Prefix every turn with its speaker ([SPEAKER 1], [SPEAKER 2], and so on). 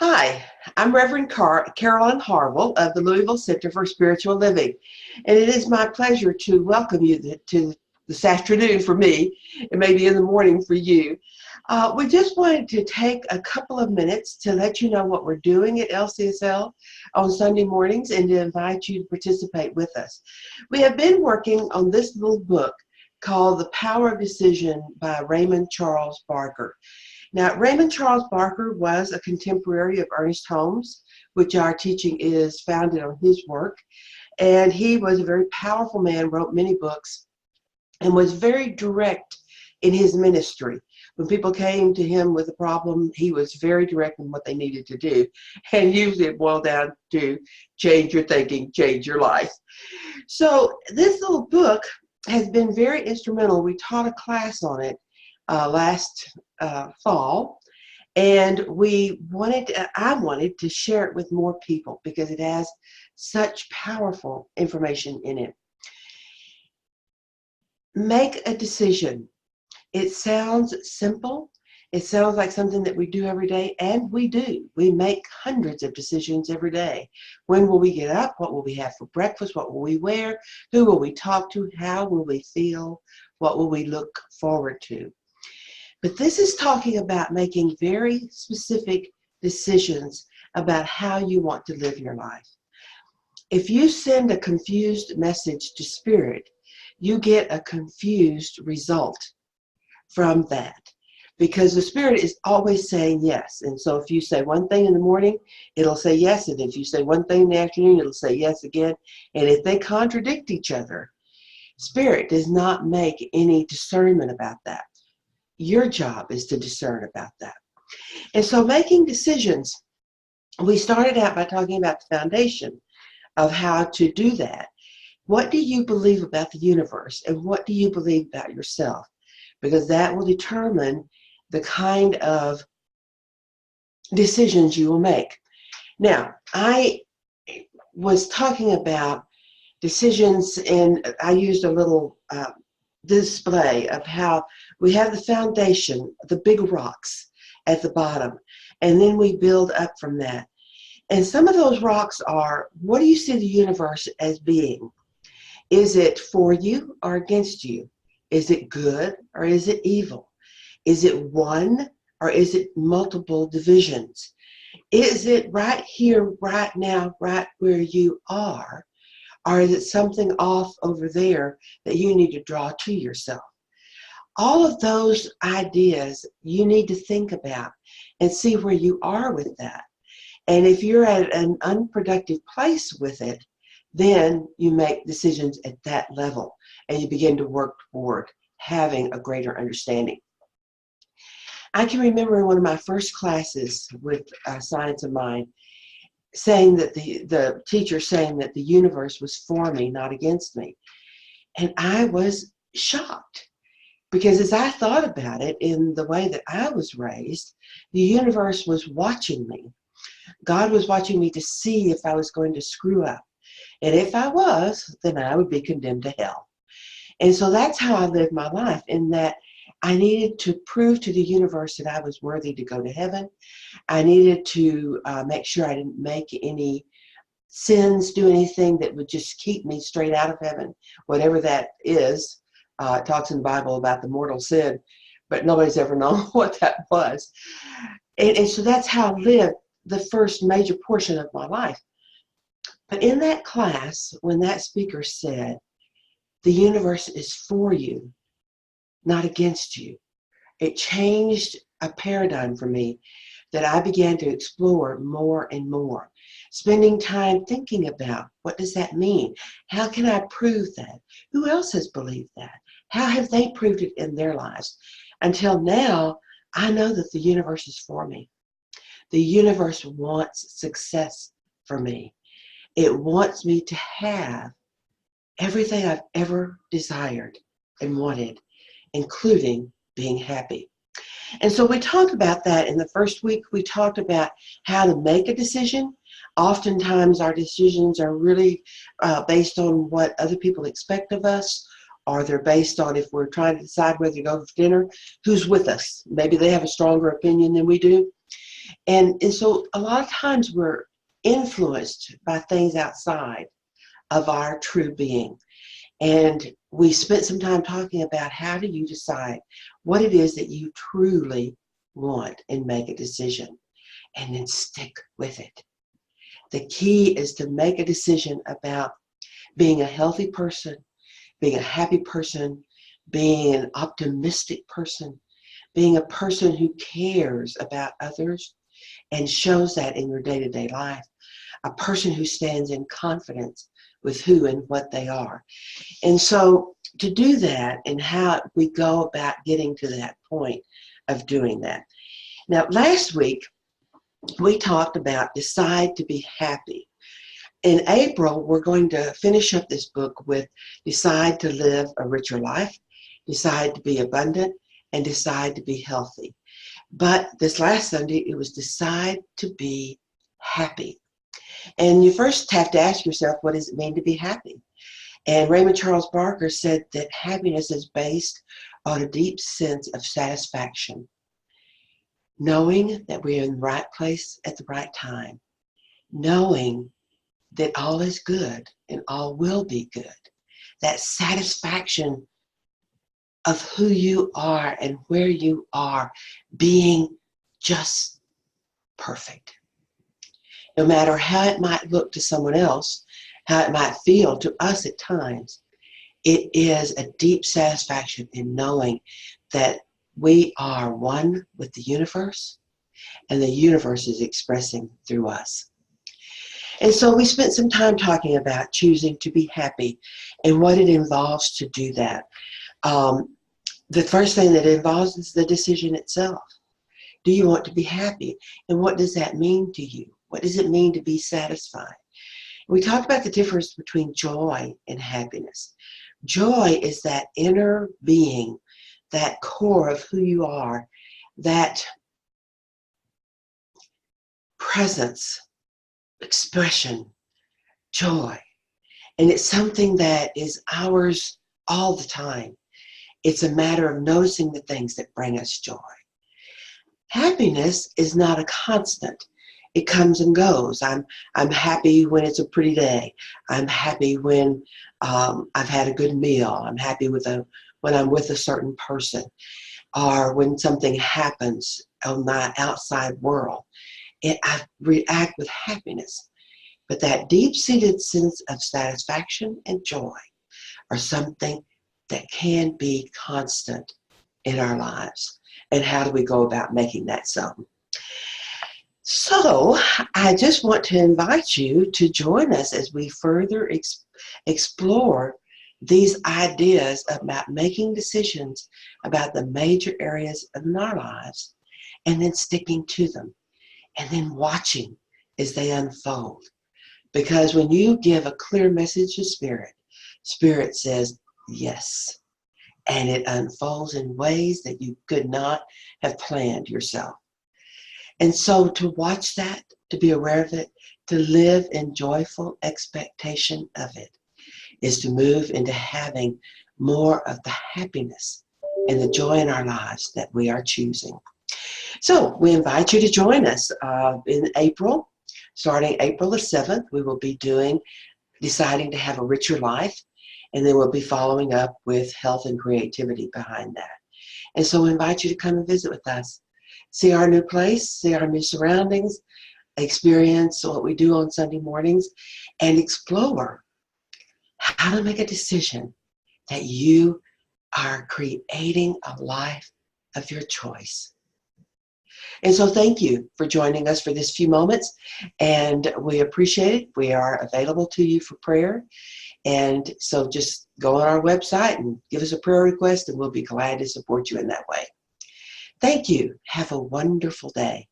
[SPEAKER 1] Hi, I'm Reverend Carolyn Harville of the Louisville Center for Spiritual Living, and it is my pleasure to welcome you to this afternoon for me, and maybe in the morning for you. We just wanted to take a couple of minutes to let you know what we're doing at LCSL on Sunday mornings and to invite you to participate with us. We have been working on this little book called The Power of Decision by Raymond Charles Barker. Now, Raymond Charles Barker was a contemporary of Ernest Holmes, which our teaching is founded on his work. And he was a very powerful man, wrote many books, and was very direct in his ministry. When people came to him with a problem, he was very direct in what they needed to do. And usually it boiled down to change your thinking, change your life. So this little book has been very instrumental. We taught a class on it last fall, and I wanted to share it with more people because it has such powerful information in it. Make a decision. It sounds simple. It sounds like something that we do every day, and we do. We make hundreds of decisions every day. When will we get up? What will we have for breakfast? What will we wear? Who will we talk to? How will we feel? What will we look forward to? But this is talking about making very specific decisions about how you want to live your life. If you send a confused message to Spirit, you get a confused result from that, because the Spirit is always saying yes. And so if you say one thing in the morning, it'll say yes. And if you say one thing in the afternoon, it'll say yes again. And if they contradict each other, Spirit does not make any discernment about that. Your job is to discern about that. And so making decisions, we started out by talking about the foundation of how to do that. What do you believe about the universe, and what do you believe about yourself? Because that will determine the kind of decisions you will make. Now, I was talking about decisions, and I used a little display of how we have the foundation, the big rocks at the bottom, and then we build up from that. And some of those rocks are, what do you see the universe as being? Is it for you or against you? Is it good or is it evil? Is it one or is it multiple divisions? Is it right here, right now, right where you are? Or is it something off over there that you need to draw to yourself? All of those ideas you need to think about and see where you are with that. And if you're at an unproductive place with it, then you make decisions at that level and you begin to work toward having a greater understanding. I can remember in one of my first classes with Science of Mind, saying that the teacher saying that the universe was for me, not against me. And I was shocked, because as I thought about it in the way that I was raised, the universe was watching me. God was watching me to see if I was going to screw up. And if I was, then I would be condemned to hell. And so that's how I lived my life, in that I needed to prove to the universe that I was worthy to go to heaven. I needed to make sure I didn't make any sins, do anything that would just keep me straight out of heaven, whatever that is. It talks in the Bible about the mortal sin, but nobody's ever known what that was. And so that's how I lived the first major portion of my life. But in that class, when that speaker said, the universe is for you, not against you, it changed a paradigm for me that I began to explore more and more, spending time thinking about, what does that mean? How can I prove that? Who else has believed that? How have they proved it in their lives? Until now, I know that the universe is for me. The universe wants success for me. It wants me to have everything I've ever desired and wanted, including being happy. And so we talked about that in the first week. We talked about how to make a decision. Oftentimes our decisions are really based on what other people expect of us, or they're based on, if we're trying to decide whether to go for dinner, who's with us. Maybe they have a stronger opinion than we do. And so a lot of times we're influenced by things outside of our true being. And we spent some time talking about how do you decide what it is that you truly want and make a decision and then stick with it. The key is to make a decision about being a healthy person, being a happy person, being an optimistic person, being a person who cares about others and shows that in your day-to-day life, a person who stands in confidence with who and what they are. And so to do that and how we go about getting to that point of doing that. Now, last week, we talked about decide to be happy. In April, we're going to finish up this book with decide to live a richer life, decide to be abundant, and decide to be healthy. But this last Sunday, it was decide to be happy. And you first have to ask yourself, what does it mean to be happy? And Raymond Charles Barker said that happiness is based on a deep sense of satisfaction, knowing that we're in the right place at the right time, knowing that all is good and all will be good. That satisfaction of who you are and where you are being just perfect. No matter how it might look to someone else, how it might feel to us at times, it is a deep satisfaction in knowing that we are one with the universe and the universe is expressing through us. And so we spent some time talking about choosing to be happy and what it involves to do that. The first thing that it involves is the decision itself. Do you want to be happy? And what does that mean to you? What does it mean to be satisfied? We talked about the difference between joy and happiness. Joy is that inner being, that core of who you are, that presence, expression, joy. And it's something that is ours all the time. It's a matter of noticing the things that bring us joy. Happiness is not a constant. It comes and goes. I'm happy when it's a pretty day. I'm happy when I've had a good meal. I'm happy when I'm with a certain person, or when something happens on my outside world. I react with happiness. But that deep-seated sense of satisfaction and joy are something that can be constant in our lives. And how do we go about making that so? So I just want to invite you to join us as we further explore these ideas about making decisions about the major areas of our lives and then sticking to them and then watching as they unfold. Because when you give a clear message to Spirit, Spirit says yes. And it unfolds in ways that you could not have planned yourself. And so to watch that, to be aware of it, to live in joyful expectation of it, is to move into having more of the happiness and the joy in our lives that we are choosing. So we invite you to join us in April. Starting April the 7th, we will be doing Deciding to Have a Richer Life, and then we'll be following up with health and creativity behind that. And so we invite you to come and visit with us. See our new place, see our new surroundings, experience what we do on Sunday mornings, and explore how to make a decision that you are creating a life of your choice. And so thank you for joining us for this few moments, and we appreciate it. We are available to you for prayer, and so just go on our website and give us a prayer request, and we'll be glad to support you in that way. Thank you. Have a wonderful day.